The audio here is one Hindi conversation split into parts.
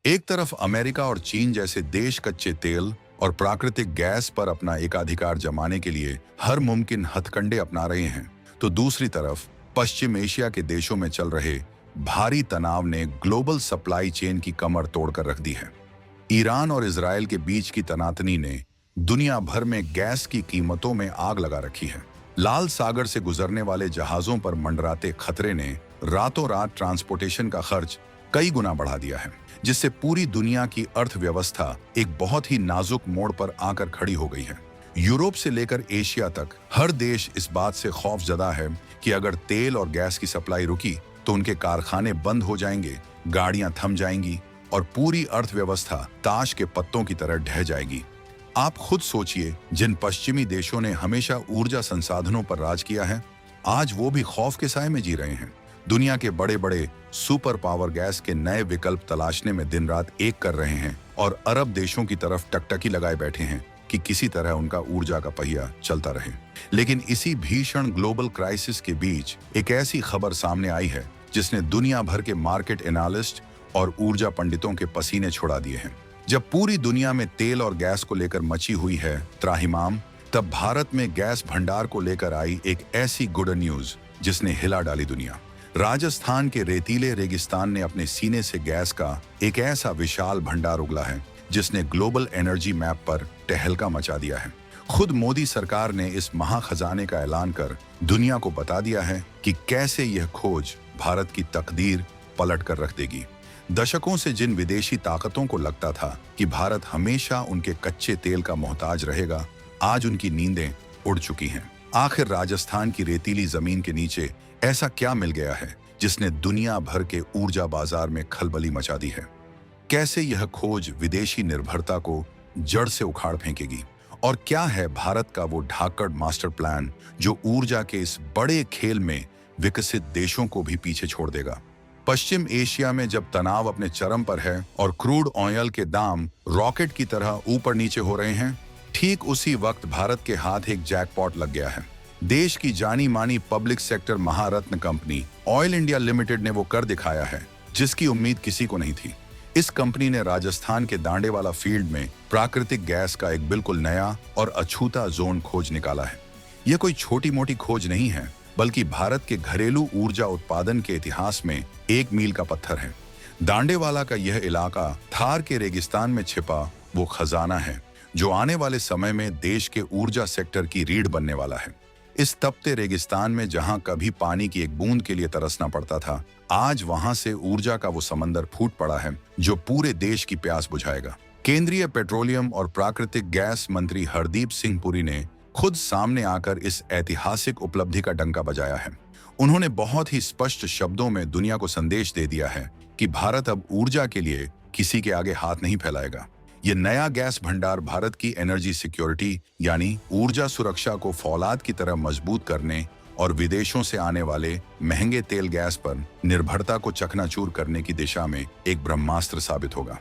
एक तरफ अमेरिका और चीन जैसे देश कच्चे तेल और प्राकृतिक गैस पर अपना एकाधिकार जमाने के लिए हर मुमकिन हथकंडे अपना रहे हैं, तो दूसरी तरफ पश्चिम एशिया के देशों में चल रहे भारी तनाव ने ग्लोबल सप्लाई चेन की कमर तोड़कर रख दी है। ईरान और इजराइल के बीच की तनातनी ने दुनिया भर में गैस की कीमतों में आग लगा रखी है। लाल सागर से गुजरने वाले जहाजों पर मंडराते खतरे ने रातों रात ट्रांसपोर्टेशन का खर्च कई गुना बढ़ा दिया है, जिससे पूरी दुनिया की अर्थव्यवस्था एक बहुत ही नाजुक मोड़ पर आकर खड़ी हो गई है। यूरोप से लेकर एशिया तक हर देश इस बात से खौफजदा है कि अगर तेल और गैस की सप्लाई रुकी तो उनके कारखाने बंद हो जाएंगे, गाड़ियां थम जाएंगी और पूरी अर्थव्यवस्था ताश के पत्तों की तरह ढह जाएगी। आप खुद सोचिए, जिन पश्चिमी देशों ने हमेशा ऊर्जा संसाधनों पर राज किया है, आज वो भी खौफ के साए में जी रहे हैं। दुनिया के बड़े बड़े सुपर पावर गैस के नए विकल्प तलाशने में दिन रात एक कर रहे हैं और अरब देशों की तरफ टकटकी लगाए बैठे हैं कि किसी तरह उनका ऊर्जा का पहिया चलता रहे। लेकिन इसी भीषण ग्लोबल क्राइसिस के बीच एक ऐसी खबर सामने आई है जिसने दुनिया भर के मार्केट एनालिस्ट और ऊर्जा पंडितों के पसीने छुड़ा दिए हैं। जब पूरी दुनिया में तेल और गैस को लेकर मची हुई है त्राहिमाम, तब भारत में गैस भंडार को लेकर आई एक ऐसी गुड न्यूज जिसने हिला डाली दुनिया। राजस्थान के रेतीले रेगिस्तान ने अपने सीने से गैस का एक ऐसा विशाल भंडार उगला है जिसने ग्लोबल एनर्जी मैप पर टहलका मचा दिया है। खुद मोदी सरकार ने इस महाखजाने का ऐलान कर दुनिया को बता दिया है कि कैसे यह खोज भारत की तकदीर पलट कर रख देगी। दशकों से जिन विदेशी ताकतों को लगता था कि भारत हमेशा उनके कच्चे तेल का मोहताज रहेगा, आज उनकी नींदें उड़ चुकी हैं। आखिर राजस्थान की रेतीली जमीन के नीचे ऐसा क्या मिल गया है जिसने दुनिया भर के ऊर्जा बाजार में खलबली मचा दी है? कैसे यह खोज विदेशी निर्भरता को जड़ से उखाड़ फेंकेगी? और क्या है भारत का वो ढाकड़ मास्टर प्लान जो ऊर्जा के इस बड़े खेल में विकसित देशों को भी पीछे छोड़ देगा? पश्चिम एशिया में जब तनाव अपने चरम पर है और क्रूड ऑयल के दाम रॉकेट की तरह ऊपर नीचे हो रहे हैं, ठीक उसी वक्त भारत के हाथ एक जैकपॉट लग गया है। देश की जानी मानी पब्लिक सेक्टर महारत्न कंपनी ऑयल इंडिया लिमिटेड ने वो कर दिखाया है जिसकी उम्मीद किसी को नहीं थी। इस कंपनी ने राजस्थान के दांडेवाला फील्ड में प्राकृतिक गैस का एक बिल्कुल नया और अछूता जोन खोज निकाला है। यह कोई छोटी मोटी खोज नहीं है, बल्कि भारत के घरेलू ऊर्जा उत्पादन के इतिहास में एक मील का पत्थर है। दांडेवाला का यह इलाका थार के रेगिस्तान में छिपा वो खजाना है जो आने वाले समय में देश के ऊर्जा सेक्टर की रीढ़ बनने वाला है। इस तपते रेगिस्तान में जहां कभी पानी की एक बूंद के लिए तरसना पड़ता था, आज वहां से ऊर्जा का वो समंदर फूट पड़ा है जो पूरे देश की प्यास बुझाएगा। केंद्रीय पेट्रोलियम और प्राकृतिक गैस मंत्री हरदीप सिंह पुरी ने खुद सामने आकर इस ऐतिहासिक उपलब्धि का डंका बजाया है। उन्होंने बहुत ही स्पष्ट शब्दों में दुनिया को संदेश दे दिया है कि भारत अब ऊर्जा के लिए किसी के आगे हाथ नहीं फैलाएगा। ये नया गैस भंडार भारत की एनर्जी सिक्योरिटी यानी ऊर्जा सुरक्षा को फौलाद की तरह मजबूत करने और विदेशों से आने वाले महंगे तेल गैस पर निर्भरता को चकनाचूर करने की दिशा में एक ब्रह्मास्त्र साबित होगा।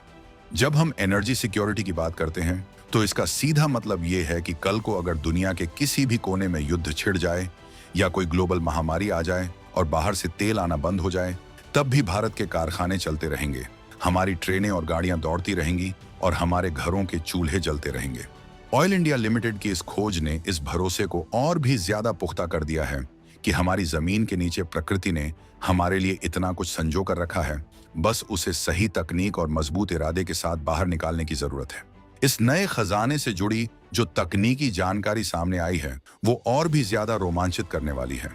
जब हम एनर्जी सिक्योरिटी की बात करते हैं तो इसका सीधा मतलब ये है कि कल को अगर दुनिया के किसी भी कोने में युद्ध छिड़ जाए या कोई ग्लोबल महामारी आ जाए और बाहर से तेल आना बंद हो जाए, तब भी भारत के कारखाने चलते रहेंगे, हमारी ट्रेनें और गाड़ियां दौड़ती रहेंगी और हमारे घरों के चूल्हे जलते रहेंगे। ऑयल इंडिया लिमिटेड की इस खोज ने इस भरोसे को और भी ज्यादा पुख्ता कर दिया है कि हमारी जमीन के नीचे प्रकृति ने हमारे लिए इतना कुछ संजो कर रखा है, बस उसे सही तकनीक और मजबूत इरादे के साथ बाहर निकालने की जरूरत है। इस नए खजाने से जुड़ी जो तकनीकी जानकारी सामने आई है वो और भी ज्यादा रोमांचित करने वाली है।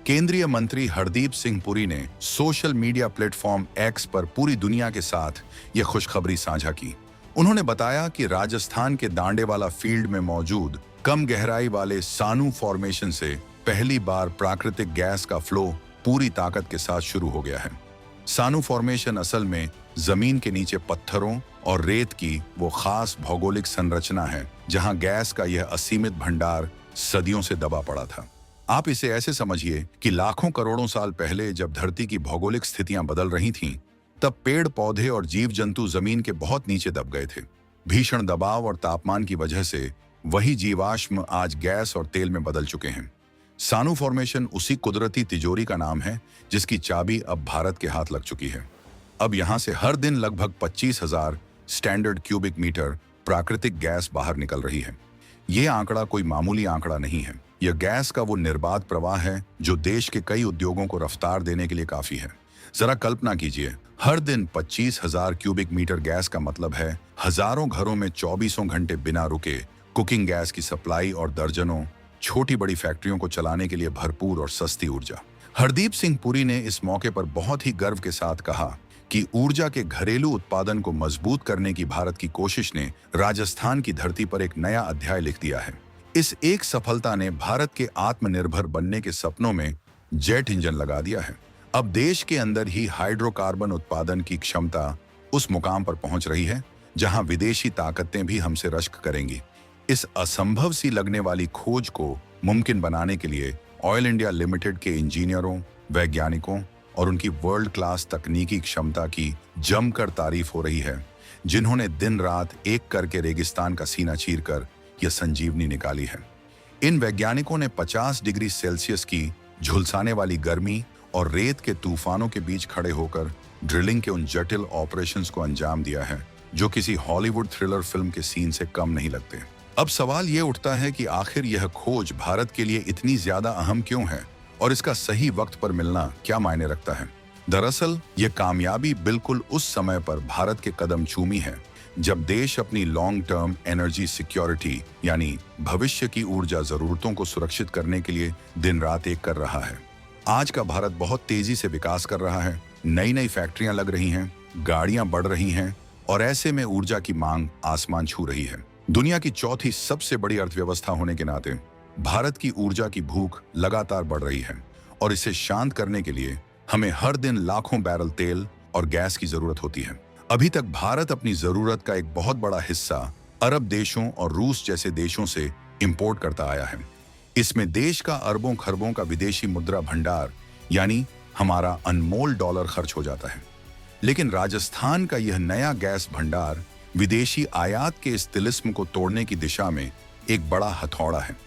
केंद्रीय मंत्री हरदीप सिंह पुरी ने सोशल मीडिया प्लेटफॉर्म एक्स पर पूरी दुनिया के साथ यह खुशखबरी साझा की। उन्होंने बताया कि राजस्थान के दांडेवाला फील्ड में मौजूद कम गहराई वाले सानू फॉर्मेशन से पहली बार प्राकृतिक गैस का फ्लो पूरी ताकत के साथ शुरू हो गया है। सानू फॉर्मेशन असल में जमीन के नीचे पत्थरों और रेत की वो खास भौगोलिक संरचना है जहां गैस का यह असीमित भंडार सदियों से दबा पड़ा था। आप इसे ऐसे समझिए कि लाखों करोड़ों साल पहले जब धरती की भौगोलिक स्थितियां बदल रही थीं, तब पेड़ पौधे और जीव जंतु जमीन के बहुत नीचे दब गए थे। भीषण दबाव और तापमान की वजह से वही जीवाश्म आज गैस और तेल में बदल चुके हैं। सानू फॉर्मेशन उसी कुदरती तिजोरी का नाम है जिसकी चाबी अब भारत के हाथ लग चुकी है। अब यहाँ से हर दिन लगभग 25,000 स्टैंडर्ड क्यूबिक मीटर प्राकृतिक गैस बाहर निकल रही है। ये आंकड़ा कोई मामूली आंकड़ा नहीं है। यह गैस का वो निर्बाध प्रवाह है जो देश के कई उद्योगों को रफ्तार देने के लिए काफी है। जरा कल्पना कीजिए, हर दिन 25,000 क्यूबिक मीटर गैस का मतलब है हजारों घरों में 24 घंटे बिना रुके कुकिंग गैस की सप्लाई और दर्जनों छोटी बड़ी फैक्ट्रियों को चलाने के लिए भरपूर और सस्ती ऊर्जा। हरदीप सिंह पुरी ने इस मौके पर बहुत ही गर्व के साथ कहा कि ऊर्जा के घरेलू उत्पादन को मजबूत करने की भारत की कोशिश ने राजस्थान की धरती पर एक नया अध्याय लिख दिया है। इस एक सफलता ने भारत के आत्मनिर्भर बनने के सपनों में जेट इंजन लगा दिया है। अब देश के अंदर ही हाइड्रोकार्बन उत्पादन की क्षमता उस मुकाम पर पहुंच रही है जहां विदेशी ताकतें भी हमसे रश्क करेंगी। इस असंभव सी लगने वाली खोज को मुमकिन बनाने के लिए ऑयल इंडिया लिमिटेड के इंजीनियरों, वैज्ञानिकों और उनकी वर्ल्ड क्लास तकनीकी क्षमता की जमकर तारीफ हो रही है, जिन्होंने दिन रात एक करके रेगिस्तान का सीना चीरकर यह संजीवनी निकाली है। इन वैज्ञानिकों ने 50 डिग्री सेल्सियस की झुलसाने वाली गर्मी और रेत के तूफानों के बीच खड़े होकर ड्रिलिंग के उन जटिल ऑपरेशंस को अंजाम दिया है जो किसी हॉलीवुड थ्रिलर फिल्म के सीन से कम नहीं लगते। अब सवाल ये उठता है कि आखिर यह खोज भारत के लिए इतनी ज्यादा अहम क्यों है और इसका सही वक्त पर मिलना क्या मायने रखता है। दरअसल यह कामयाबी बिल्कुल उस समय पर भारत के कदम चूमी है जब देश अपनी लॉन्ग टर्म एनर्जी सिक्योरिटी यानी भविष्य की ऊर्जा जरूरतों को सुरक्षित करने के लिए दिन रात एक कर रहा है। आज का भारत बहुत तेजी से विकास कर रहा है, नई नई फैक्ट्रियां लग रही हैं, गाड़ियां बढ़ रही हैं और ऐसे में ऊर्जा की मांग आसमान छू रही है। दुनिया की चौथी सबसे बड़ी अर्थव्यवस्था होने के नाते भारत की ऊर्जा की भूख लगातार बढ़ रही है और इसे शांत करने के लिए हमें हर दिन लाखों बैरल तेल और गैस की जरूरत होती है। अभी तक भारत अपनी जरूरत का एक बहुत बड़ा हिस्सा अरब देशों और रूस जैसे देशों से इंपोर्ट करता आया है। इसमें देश का अरबों खरबों का विदेशी मुद्रा भंडार यानी हमारा अनमोल डॉलर खर्च हो जाता है। लेकिन राजस्थान का यह नया गैस भंडार विदेशी आयात के इस तिलिस्म को तोड़ने की दिशा में एक बड़ा हथौड़ा है।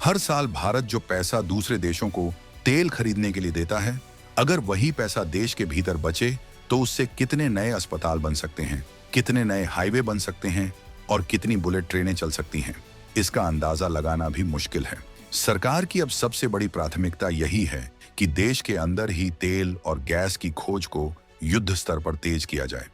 हर साल भारत जो पैसा दूसरे देशों को तेल खरीदने के लिए देता है, अगर वही पैसा देश के भीतर बचे तो उससे कितने नए अस्पताल बन सकते हैं, कितने नए हाईवे बन सकते हैं और कितनी बुलेट ट्रेनें चल सकती हैं, इसका अंदाजा लगाना भी मुश्किल है। सरकार की अब सबसे बड़ी प्राथमिकता यही है कि देश के अंदर ही तेल और गैस की खोज को युद्ध स्तर पर तेज किया जाए।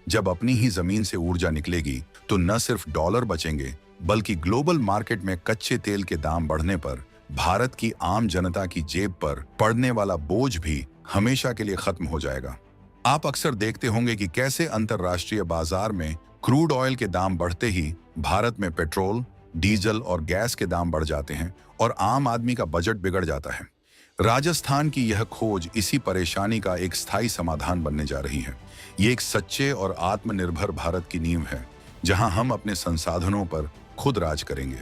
जब अपनी ही जमीन से ऊर्जा निकलेगी तो न सिर्फ डॉलर बचेंगे बल्कि ग्लोबल मार्केट में कच्चे तेल के दाम बढ़ने पर भारत की आम जनता की जेब पर पड़ने वाला बोझ भी हमेशा के लिए खत्म हो जाएगा। आप अक्सर देखते होंगे कि कैसे अंतरराष्ट्रीय बाजार में क्रूड ऑयल के दाम बढ़ते ही भारत में पेट्रोल, डीजल और गैस के दाम बढ़ जाते हैं और आम आदमी का बजट बिगड़ जाता है। राजस्थान की यह खोज इसी परेशानी का एक स्थायी समाधान बनने जा रही है। ये एक सच्चे और आत्मनिर्भर भारत की नींव है जहां हम अपने संसाधनों पर खुद राज करेंगे।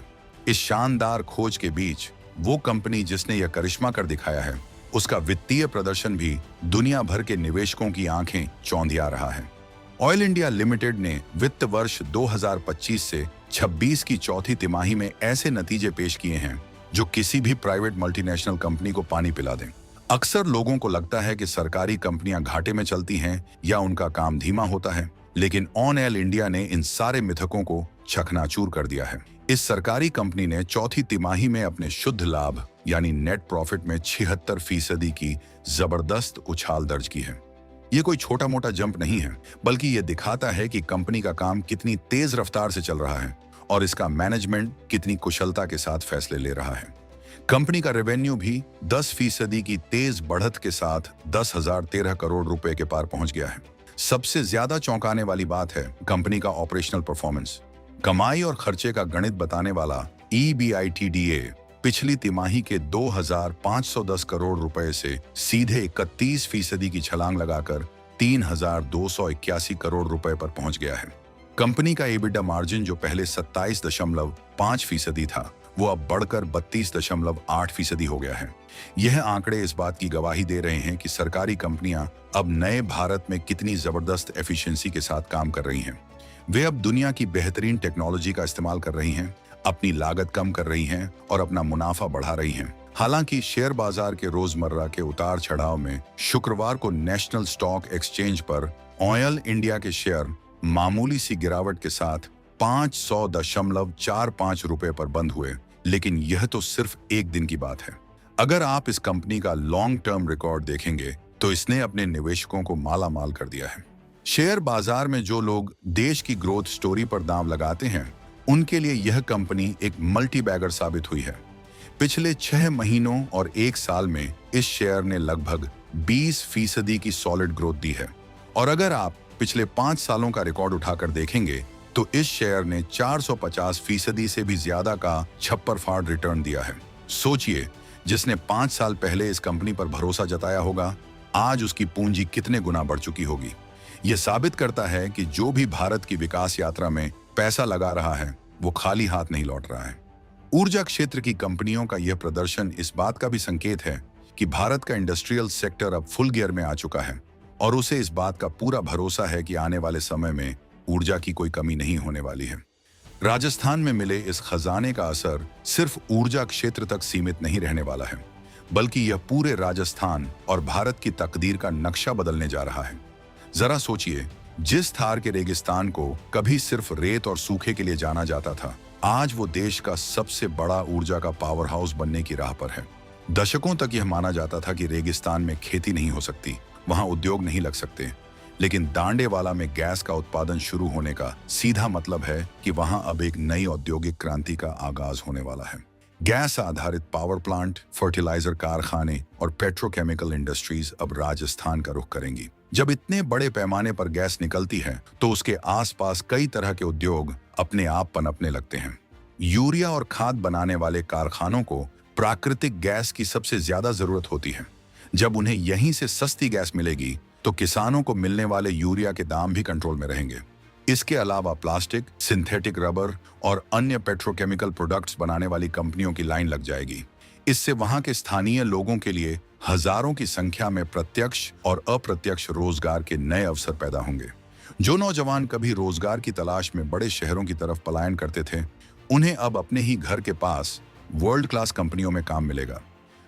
इस शानदार खोज के बीच वो कंपनी जिसने यह करिश्मा कर दिखाया है, उसका वित्तीय प्रदर्शन भी दुनिया भर के निवेशकों की आंखें चौंधिया रहा है। ऑयल इंडिया लिमिटेड ने वित्त वर्ष 2025 से 26 की चौथी तिमाही में ऐसे नतीजे पेश किए हैं जो किसी भी प्राइवेट मल्टीनेशनल कंपनी को पानी पिला दें। अक्सर लोगों को लगता है कि सरकारी कंपनियां घाटे में चलती हैं या उनका काम धीमा होता है, लेकिन ऑयल इंडिया ने इन सारे मिथकों को चकनाचूर कर दिया है। इस सरकारी कंपनी ने चौथी तिमाही में अपने शुद्ध लाभ यानी नेट प्रॉफिट में 76% की जबरदस्त उछाल दर्ज की है। ये कोई छोटा मोटा जंप नहीं है, बल्कि ये दिखाता है कि कंपनी का काम कितनी तेज रफ्तार से चल रहा है और इसका मैनेजमेंट कितनी कुशलता के साथ फैसले ले रहा है। कंपनी का रेवेन्यू भी 10% की तेज बढ़त के साथ 10,013 करोड़ रुपए के पार पहुंच गया है। सबसे ज्यादा चौंकाने वाली बात है कंपनी का ऑपरेशनल परफॉर्मेंस। कमाई और खर्चे का गणित बताने वाला EBITDA पिछली तिमाही के 2,510 करोड़ रुपए से सीधे 31% की छलांग लगाकर 3,281 करोड़ रुपए पर पहुंच गया है। कंपनी का EBITDA मार्जिन जो पहले 27.5% था, वो अब बढ़कर 32.8% हो गया है। यह आंकड़े इस बात की गवाही दे रहे हैं कि सरकारी कंपनियां अब नए भारत में कितनी जबरदस्त एफिशिएंसी के साथ काम कर रही हैं। वे अब दुनिया की बेहतरीन टेक्नोलॉजी का इस्तेमाल कर रही हैं, अपनी लागत कम कर रही हैं और अपना मुनाफा बढ़ा रही हैं। हालांकि शेयर बाजार के रोजमर्रा के उतार चढ़ाव में शुक्रवार को नेशनल स्टॉक एक्सचेंज पर ऑयल इंडिया के शेयर मामूली सी गिरावट के साथ 500.45 रुपए पर बंद हुए, लेकिन यह तो सिर्फ एक दिन की बात है। अगर आप इस कंपनी का लॉन्ग टर्म रिकॉर्ड देखेंगे तो इसने अपने निवेशकों को माला माल कर दिया है। शेयर बाजार में जो लोग देश की ग्रोथ स्टोरी पर दांव लगाते हैं, उनके लिए यह कंपनी एक मल्टी बैगर साबित हुई है। पिछले 6 महीनों और 1 साल में इस शेयर ने लगभग 20% की सॉलिड ग्रोथ दी है। और अगर आप पिछले 5 सालों का रिकॉर्ड उठाकर देखेंगे तो इस शेयर ने 450% से भी ज्यादा का छप्पर फाड़ रिटर्न दिया है। सोचिए, जिसने 5 साल पहले इस कंपनी पर भरोसा जताया होगा, आज उसकी पूंजी कितने गुना बढ़ चुकी होगी। यह साबित करता है कि जो भी भारत की विकास यात्रा में पैसा लगा रहा है, वो खाली हाथ नहीं लौट रहा है। ऊर्जा क्षेत्र की कंपनियों का यह प्रदर्शन इस बात का भी संकेत है कि भारत का इंडस्ट्रियल सेक्टर अब फुल गियर में आ चुका है और उसे इस बात का पूरा भरोसा है कि आने वाले समय में ऊर्जा की कोई कमी नहीं होने वाली है। राजस्थान में मिले इस खजाने का असर सिर्फ ऊर्जा क्षेत्र तक सीमित नहीं रहने वाला है, बल्कि यह पूरे राजस्थान और भारत की तकदीर का नक्शा बदलने जा रहा है। जरा सोचिए, जिस थार के रेगिस्तान को कभी सिर्फ रेत और सूखे के लिए जाना जाता था, आज वो देश का सबसे बड़ा ऊर्जा का पावर हाउस बनने की राह पर है। दशकों तक यह माना जाता था कि रेगिस्तान में खेती नहीं हो सकती, वहां उद्योग नहीं लग सकते, लेकिन दांडेवाला में गैस का उत्पादन शुरू होने का सीधा मतलब है कि वहां अब एक नई औद्योगिक क्रांति का आगाज होने वाला है। गैस आधारित पावर प्लांट, फर्टिलाइजर कारखाने और पेट्रोकेमिकल इंडस्ट्रीज अब राजस्थान का रुख करेंगी। जब इतने बड़े पैमाने पर गैस निकलती है तो उसके आसपास कई तरह के उद्योग अपने आप पनपने लगते हैं। यूरिया और खाद बनाने वाले कारखानों को प्राकृतिक गैस की सबसे ज्यादा जरूरत होती है। जब उन्हें यहीं से सस्ती गैस मिलेगी तो किसानों को मिलने वाले यूरिया के दाम भी कंट्रोल में रहेंगे। इसके अलावा प्लास्टिक, सिंथेटिक रबर और अन्य पेट्रोकेमिकल प्रोडक्ट्स बनाने वाली कंपनियों की लाइन लग जाएगी। इससे वहां के स्थानीय लोगों के लिए हजारों की संख्या में प्रत्यक्ष और अप्रत्यक्ष रोजगार के नए अवसर पैदा होंगे। जो नौजवान कभी रोजगार की तलाश में बड़े शहरों की तरफ पलायन करते थे, उन्हें अब अपने ही घर के पास वर्ल्ड क्लास कंपनियों में काम मिलेगा।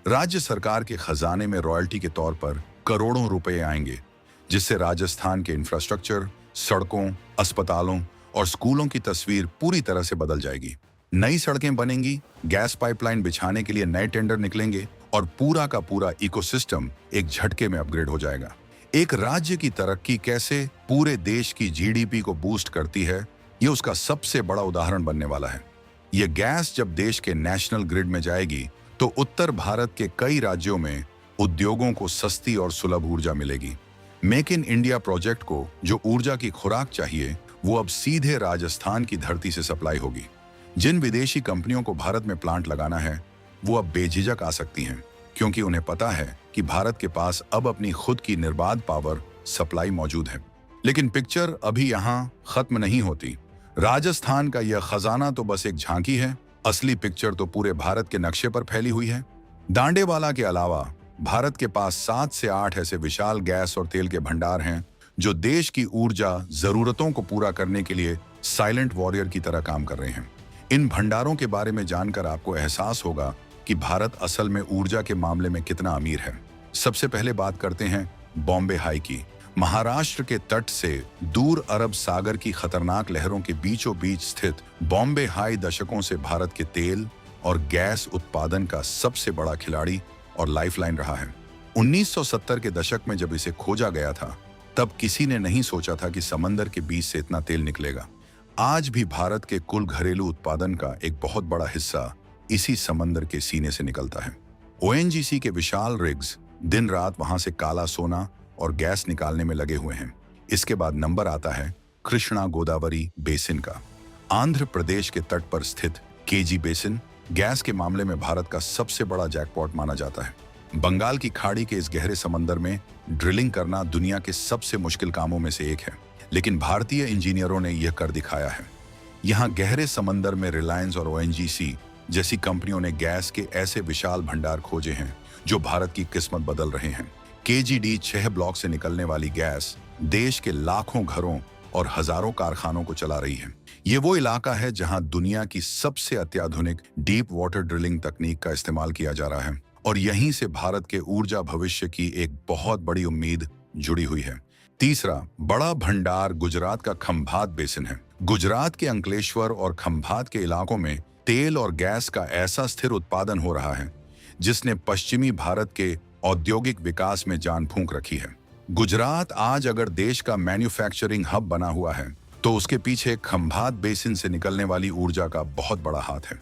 राज्य सरकार के खजाने में रॉयल्टी के तौर पर करोड़ों रुपए आएंगे, जिससे राजस्थान के इंफ्रास्ट्रक्चर, सड़कों, अस्पतालों और स्कूलों की तस्वीर पूरी तरह से बदल जाएगी। नई सड़कें बनेंगी, गैस पाइपलाइन बिछाने के लिए नए टेंडर निकलेंगे और पूरा का पूरा इकोसिस्टम एक झटके में अपग्रेड हो जाएगा। एक राज्य की तरक्की कैसे पूरे देश की जीडीपी को बूस्ट करती है, ये उसका सबसे बड़ा उदाहरण बनने वाला है। ये गैस जब देश के नेशनल ग्रिड में जाएगी तो उत्तर भारत के कई राज्यों में उद्योगों को सस्ती और सुलभ ऊर्जा मिलेगी। मेक इन इंडिया प्रोजेक्ट को जो ऊर्जा की खुराक चाहिए, वो अब सीधे राजस्थान की धरती से सप्लाई होगी। जिन विदेशी कंपनियों को भारत में प्लांट लगाना है, वो अब बेझिझक आ सकती हैं, क्योंकि उन्हें पता है कि भारत के पास अब अपनी खुद की निर्बाध पावर सप्लाई मौजूद है। लेकिन पिक्चर अभी यहाँ खत्म नहीं होती। राजस्थान का यह खजाना तो बस एक झांकी है, असली पिक्चर तो पूरे भारत के नक्शे पर फैली हुई है। दांडेवाला के अलावा भारत के पास 7 से 8 ऐसे विशाल गैस और तेल के भंडार हैं जो देश की ऊर्जा जरूरतों को पूरा करने के लिए साइलेंट वॉरियर की तरह काम कर रहे हैं। इन भंडारों के बारे में जानकर आपको एहसास होगा कि भारत असल में ऊर्जा के मामले में कितना अमीर है। सबसे पहले बात करते हैं बॉम्बे हाई की। महाराष्ट्र के तट से दूर अरब सागर की खतरनाक लहरों के बीचों बीच स्थित बॉम्बे हाई दशकों से भारत के तेल और गैस उत्पादन का सबसे बड़ा खिलाड़ी और लाइफलाइन रहा है। 1970 के दशक में जब इसे खोजा गया था, तब किसी ने नहीं सोचा था कि समंदर के बीच से इतना तेल निकलेगा। आज भी भारत के कुल घरेलू उत्पादन का एक बहुत बड़ा हिस्सा इसी समंदर के सीने से निकलता है। ओएनजीसी के विशाल रिग्स दिन रात वहां से काला सोना और गैस निकालने में लगे हुए हैं। इसके बाद नंबर आता है कृष्णा गोदावरी बेसिन का। आंध्र प्रदेश के तट पर स्थित केजी बेसिन गैस के मामले में भारत का सबसे बड़ा जैकपॉट माना जाता है। बंगाल की खाड़ी के इस गहरे समंदर में ड्रिलिंग करना दुनिया के सबसे मुश्किल कामों में से एक है, लेकिन भारतीय इंजीनियरों ने यह कर दिखाया है। यहाँ गहरे समंदर में रिलायंस और ओएनजीसी जैसी कंपनियों ने गैस के ऐसे विशाल भंडार खोजे हैं जो भारत की किस्मत बदल रहे हैं। केजीडी 6 ब्लॉक से निकलने वाली गैस देश के लाखों घरों और हजारों कारखानों को चला रही है। ये वो इलाका है जहां दुनिया की सबसे अत्याधुनिक डीप वाटर ड्रिलिंग तकनीक का इस्तेमाल किया जा रहा है और यहीं से भारत के ऊर्जा भविष्य की एक बहुत बड़ी उम्मीद जुड़ी हुई है। तीसरा बड़ा भंडार गुजरात का खंभात बेसिन है। गुजरात के अंकलेश्वर और खंभात के इलाकों में तेल और गैस का ऐसा स्थिर उत्पादन हो रहा है जिसने पश्चिमी भारत के औद्योगिक विकास में जान फूंक रखी है। गुजरात आज अगर देश का मैन्युफैक्चरिंग हब बना हुआ है तो उसके पीछे खंभात बेसिन से निकलने वाली ऊर्जा का बहुत बड़ा हाथ है।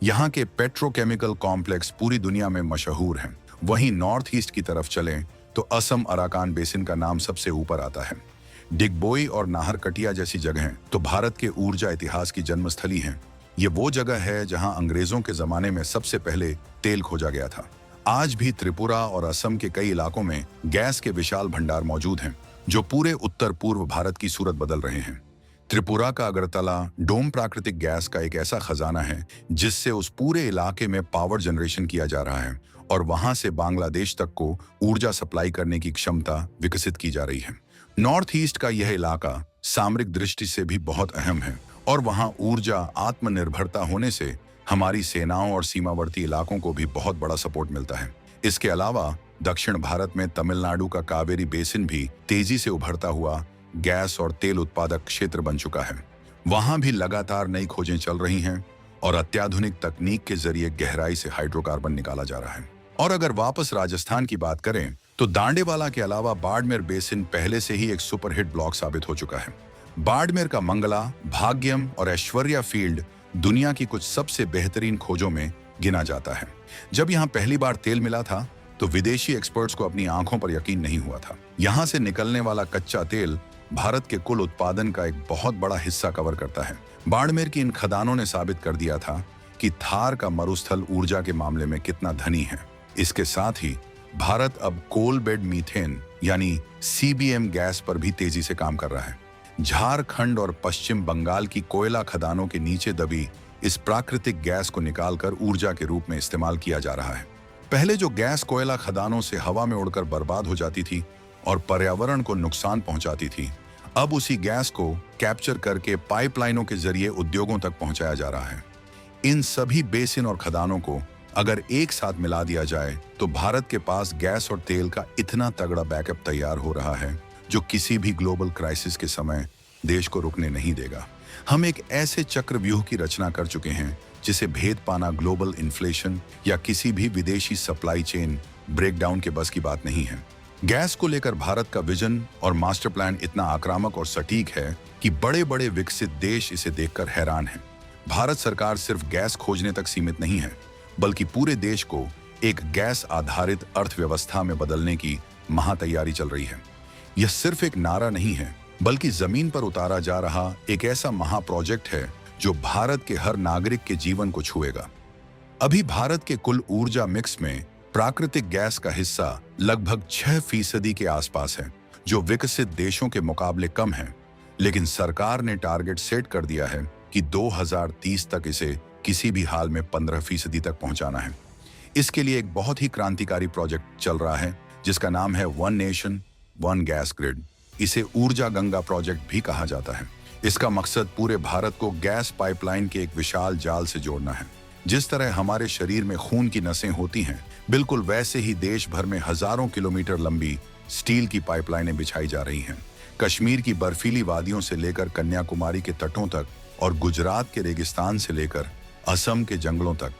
यहाँ के पेट्रोकेमिकल कॉम्प्लेक्स पूरी दुनिया में मशहूर हैं। वहीं नॉर्थ ईस्ट की तरफ चलें तो असम अराकान बेसिन का नाम सबसे ऊपर आता है। डिगबोई और नाहरकटिया जैसी जगहें तो भारत के ऊर्जा इतिहास की जन्मस्थली हैं। ये वो जगह है जहां अंग्रेजों के जमाने में सबसे पहले तेल खोजा गया था। आज भी त्रिपुरा और असम के कई इलाकों में गैस के विशाल भंडार मौजूद हैं जो पूरे उत्तर पूर्व भारत की सूरत बदल रहे हैं। त्रिपुरा का अगरतला डोम प्राकृतिक गैस का एक ऐसा खजाना है जिससे उस पूरे इलाके में पावर जनरेशन किया जा रहा है और वहां से बांग्लादेश तक को ऊर्जा सप्लाई करने की क्षमता विकसित की जा रही है। नॉर्थ ईस्ट का यह इलाका सामरिक दृष्टि से भी बहुत अहम है और वहां ऊर्जा आत्मनिर्भरता होने से हमारी सेनाओं और सीमावर्ती इलाकों को भी बहुत बड़ा सपोर्ट मिलता है। इसके अलावा दक्षिण भारत में तमिलनाडु का कावेरी बेसिन भी तेजी से उभरता हुआ गैस और तेल उत्पादक क्षेत्र बन चुका है। वहां भी लगातार नई खोजें चल रही हैं और अत्याधुनिक तकनीक के जरिए गहराई से हाइड्रोकार्बन निकाला जा रहा है। और अगर वापस राजस्थान की बात करें तो दांडेवाला के अलावा बाड़मेर बेसिन पहले से ही एक सुपरहिट ब्लॉक साबित हो चुका है। बाड़मेर का मंगला, भाग्यम और ऐश्वर्या फील्ड दुनिया की कुछ सबसे बेहतरीन खोजों में गिना जाता है। जब यहाँ पहली बार तेल मिला था तो विदेशी एक्सपर्ट्स को अपनी आंखों पर यकीन नहीं हुआ था। यहाँ से निकलने वाला कच्चा तेल भारत के कुल उत्पादन का एक बहुत बड़ा हिस्सा कवर करता है। बाड़मेर की इन खदानों ने साबित कर दिया था कि थार का मरुस्थल ऊर्जा के मामले में कितना धनी है। इसके साथ ही भारत अब कोल बेड मीथेन यानी CBM गैस पर भी तेजी से काम कर रहा है। झारखंड और पश्चिम बंगाल की कोयला खदानों के नीचे दबी इस प्राकृतिक गैस को निकालकर ऊर्जा के रूप में इस्तेमाल किया जा रहा है। पहले जो गैस कोयला खदानों से हवा में उड़कर बर्बाद हो जाती थी और पर्यावरण को नुकसान पहुंचाती थी, अब उसी गैस को कैप्चर करके पाइपलाइनों के जरिए उद्योगों तक पहुंचाया जा रहा है। इन सभी बेसिन और खदानों को अगर एक साथ मिला दिया जाए तो भारत के पास गैस और तेल का इतना तगड़ा बैकअप तैयार हो रहा है जो किसी भी ग्लोबल क्राइसिस के समय देश को रुकने नहीं देगा। हम एक ऐसे चक्रव्यूह की रचना कर चुके हैं जिसे भेद पाना ग्लोबल इन्फ्लेशन या किसी भी विदेशी सप्लाई चेन ब्रेकडाउन के बस की बात नहीं है। गैस को लेकर भारत का विजन और मास्टर प्लान इतना आक्रामक और सटीक है कि बड़े बड़े विकसित देश इसे देखकर हैरान हैं। भारत सरकार सिर्फ गैस खोजने तक सीमित नहीं है, बल्कि पूरे देश को एक गैस आधारित अर्थव्यवस्था में बदलने की महातैयारी चल रही है। यह सिर्फ एक नारा नहीं है, बल्कि जमीन पर उतारा जा रहा एक ऐसा महाप्रोजेक्ट है जो भारत के हर नागरिक के जीवन को छुएगा। अभी भारत के कुल ऊर्जा मिक्स में प्राकृतिक गैस का हिस्सा लगभग 6% के आसपास है, जो विकसित देशों के मुकाबले कम है। लेकिन सरकार ने टारगेट सेट कर दिया है कि 2030 तक इसे किसी भी हाल में 15% तक पहुंचाना है। इसके लिए एक बहुत ही क्रांतिकारी प्रोजेक्ट चल रहा है जिसका नाम है one nation one gas grid. इसे ऊर्जा गंगा प्रोजेक्ट भी कहा जाता है। इसका मकसद पूरे भारत को गैस पाइपलाइन के एक विशाल जाल से जोड़ना है। जिस तरह हमारे शरीर में खून की नसें होती हैं, बिल्कुल वैसे ही देश भर में हजारों किलोमीटर लंबी स्टील की पाइपलाइनें बिछाई जा रही हैं। कश्मीर की बर्फीली वादियों से लेकर कन्याकुमारी के तटों तक और गुजरात के रेगिस्तान से लेकर असम के जंगलों तक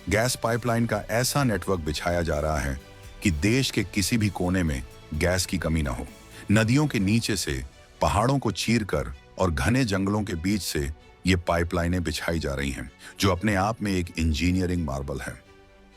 गैस पाइपलाइन का ऐसा नेटवर्क बिछाया जा रहा है कि देश के किसी भी कोने में गैस की कमी न हो। नदियों के नीचे से, पहाड़ों को चीरकर और घने जंगलों के बीच से ये पाइपलाइनें बिछाई जा रही हैं, जो अपने आप में एक इंजीनियरिंग मार्वल है।